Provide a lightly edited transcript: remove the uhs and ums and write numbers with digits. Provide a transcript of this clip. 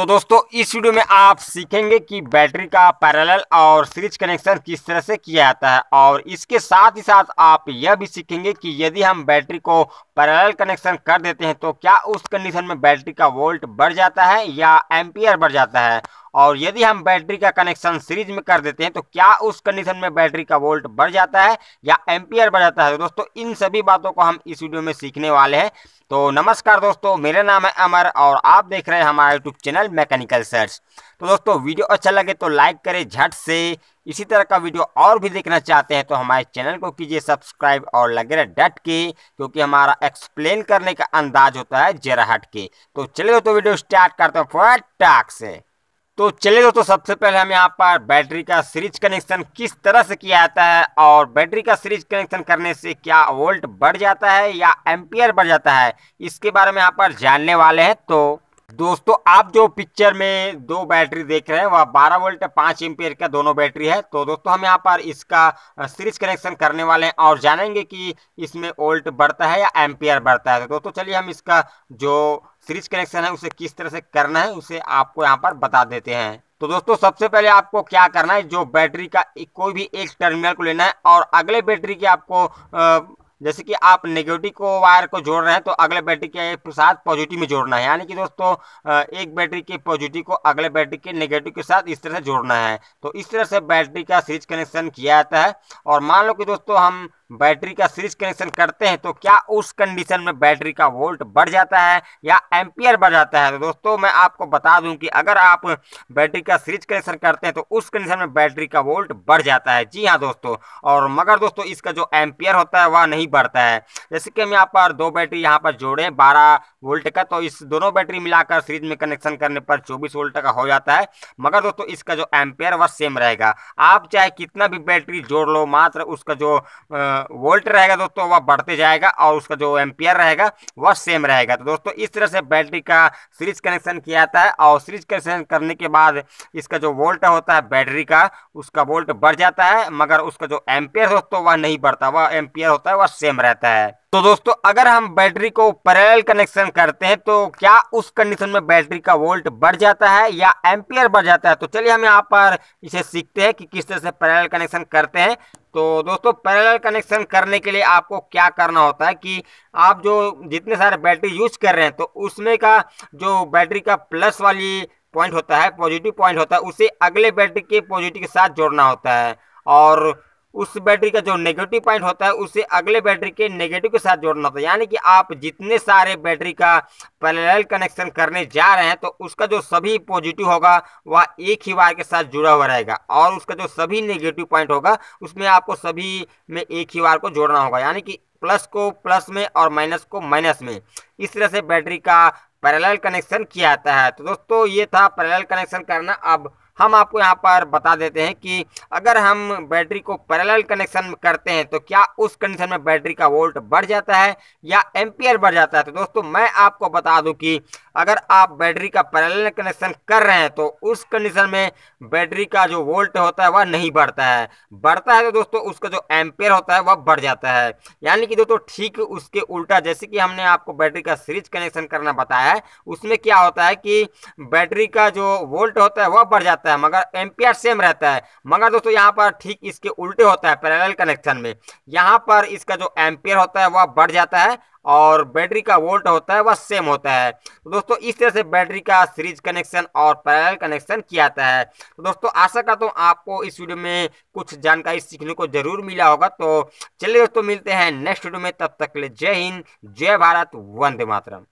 तो दोस्तों इस वीडियो में आप सीखेंगे कि बैटरी का पैरेलल और सीरीज कनेक्शन किस तरह से किया जाता है, और इसके साथ ही साथ आप यह भी सीखेंगे कि यदि हम बैटरी को पैरेलल कनेक्शन कर देते हैं तो क्या उस कंडीशन में बैटरी का वोल्ट बढ़ जाता है या एम्पियर बढ़ जाता है, और यदि हम बैटरी का कनेक्शन सीरीज में कर देते हैं तो क्या उस कंडीशन में बैटरी का वोल्ट बढ़ जाता है या एम्पियर बढ़ जाता है। तो दोस्तों इन सभी बातों को हम इस वीडियो में सीखने वाले हैं। तो नमस्कार दोस्तों, मेरा नाम है अमर और आप देख रहे हैं हमारा यूट्यूब चैनल मैकेनिकल सर्च। तो दोस्तों वीडियो अच्छा लगे तो लाइक करें झट से। इसी तरह का वीडियो और भी देखना चाहते हैं तो हमारे चैनल को कीजिए सब्सक्राइब और लगे रहे डट के, क्योंकि हमारा एक्सप्लेन करने का अंदाज होता है जरा हट के। तो चलिए दोस्तों वीडियो स्टार्ट करते हैं फटाक से। तो चलिए दोस्तों सबसे पहले हम यहाँ पर बैटरी का सीरीज कनेक्शन किस तरह से किया जाता है और बैटरी का सीरीज कनेक्शन करने से क्या वोल्ट बढ़ जाता है या एम्पियर बढ़ जाता है, इसके बारे में यहाँ पर जानने वाले हैं। तो दोस्तों आप जो पिक्चर में दो बैटरी देख रहे हैं वह 12 वोल्ट 5 एम्पियर का दोनों बैटरी है। तो दोस्तों हम यहाँ पर इसका सीरीज कनेक्शन करने वाले हैं और जानेंगे कि इसमें वोल्ट बढ़ता है या एम्पियर बढ़ता है। तो दोस्तों चलिए हम इसका जो सीरीज कनेक्शन है उसे किस तरह से करना है उसे आपको यहाँ पर बता देते हैं। तो दोस्तों सबसे पहले आपको क्या करना है, जो बैटरी का कोई भी एक टर्मिनल को लेना है और अगले बैटरी की आपको जैसे कि आप नेगेटिव को वायर को जोड़ रहे हैं तो अगले बैटरी के साथ पॉजिटिव में जोड़ना है, यानी कि दोस्तों एक बैटरी के पॉजिटिव को अगले बैटरी के नेगेटिव के साथ इस तरह से जोड़ना है। तो इस तरह से बैटरी का सीरीज कनेक्शन किया जाता है। और मान लो कि दोस्तों हम बैटरी का सीरीज कनेक्शन करते हैं तो क्या उस कंडीशन में बैटरी का वोल्ट बढ़ जाता है या एम्पियर बढ़ जाता है। तो दोस्तों मैं आपको बता दूं कि अगर आप बैटरी का सीरीज कनेक्शन करते हैं तो उस कंडीशन में बैटरी का वोल्ट बढ़ जाता है। जी हाँ दोस्तों, और मगर दोस्तों इसका जो एम्पियर होता है वह नहीं बढ़ता है। जैसे कि हम यहाँ पर दो बैटरी यहाँ पर जोड़े 12 वोल्ट का, तो इस दोनों बैटरी मिलाकर सीरीज में कनेक्शन करने पर 24 वोल्ट का हो जाता है। मगर दोस्तों इसका जो एम्पियर वह सेम रहेगा। आप चाहे कितना भी बैटरी जोड़ लो, मात्र उसका जो वोल्ट रहेगा दोस्तों वह बढ़ते जाएगा और उसका जो एम्पियर रहेगा वह सेम रहेगा। तो दोस्तों इस तरह से बैटरी का सीरीज कनेक्शन किया जाता है और सीरीज कनेक्शन करने के बाद इसका जो वोल्ट होता है बैटरी का उसका वोल्ट बढ़ जाता है, मगर उसका जो एम्पियर दोस्तों वह नहीं बढ़ता, वह एम्पियर होता है वह सेम रहता है। तो दोस्तों अगर हम बैटरी को पैरेलल कनेक्शन करते हैं तो क्या उस कंडीशन में बैटरी का वोल्ट बढ़ जाता है या एम्पियर बढ़ जाता है। तो चलिए हम यहाँ पर इसे सीखते हैं कि किस तरह से पैरेलल कनेक्शन करते हैं। तो दोस्तों पैरेलल कनेक्शन करने के लिए आपको क्या करना होता है कि आप जो जितने सारे बैटरी यूज कर रहे हैं तो उसमें का जो बैटरी का प्लस वाली पॉइंट होता है, पॉजिटिव पॉइंट होता है, उसे अगले बैटरी के पॉजिटिव के साथ जोड़ना होता है, और उस बैटरी का जो नेगेटिव पॉइंट होता है उसे अगले बैटरी के नेगेटिव के साथ जोड़ना होता है। यानी कि आप जितने सारे बैटरी का पैरेलल कनेक्शन करने जा रहे हैं तो उसका जो सभी पॉजिटिव होगा वह एक ही वायर के साथ जुड़ा हुआ रहेगा, और उसका जो सभी नेगेटिव पॉइंट होगा उसमें आपको सभी में एक ही वायर को जोड़ना होगा, यानी कि प्लस को प्लस में और माइनस को माइनस में। इस तरह से बैटरी का पैरेलल कनेक्शन किया जाता है। तो दोस्तों ये था पैरेलल कनेक्शन करना। अब हम आपको यहाँ पर बता देते हैं कि अगर हम बैटरी को पैरेलल कनेक्शन करते हैं तो क्या उस कंडीशन में बैटरी का वोल्ट बढ़ जाता है या एम्पियर बढ़ जाता है। तो दोस्तों मैं आपको बता दूं कि अगर आप बैटरी का पैरेलल कनेक्शन कर रहे हैं तो उस कंडीशन में बैटरी का जो वोल्ट होता है वह नहीं बढ़ता है। बढ़ता है तो दोस्तों उसका जो एम्पियर होता है वह बढ़ जाता है। यानी कि दोस्तों ठीक उसके उल्टा, जैसे कि हमने आपको बैटरी का सीरीज कनेक्शन करना बताया है, उसमें क्या होता है कि बैटरी का जो वोल्ट होता है वह बढ़ जाता है मगर एम्पियर सेम रहता है। मगर दोस्तों यहाँ पर ठीक इसके उल्टे होता है पैरेलल कनेक्शन में, यहाँ पर इसका जो एम्पियर होता है वह बढ़ जाता है और बैटरी का वोल्ट होता है वह सेम होता है। तो दोस्तों इस तरह से बैटरी का सीरीज कनेक्शन और पैरेलल कनेक्शन किया जाता है। तो दोस्तों आशा करता हूँ आपको इस वीडियो में कुछ जानकारी सीखने को जरूर मिला होगा। तो चलिए दोस्तों मिलते हैं नेक्स्ट वीडियो में, तब तक के लिए जय हिंद, जय भारत, वंदे मातरम।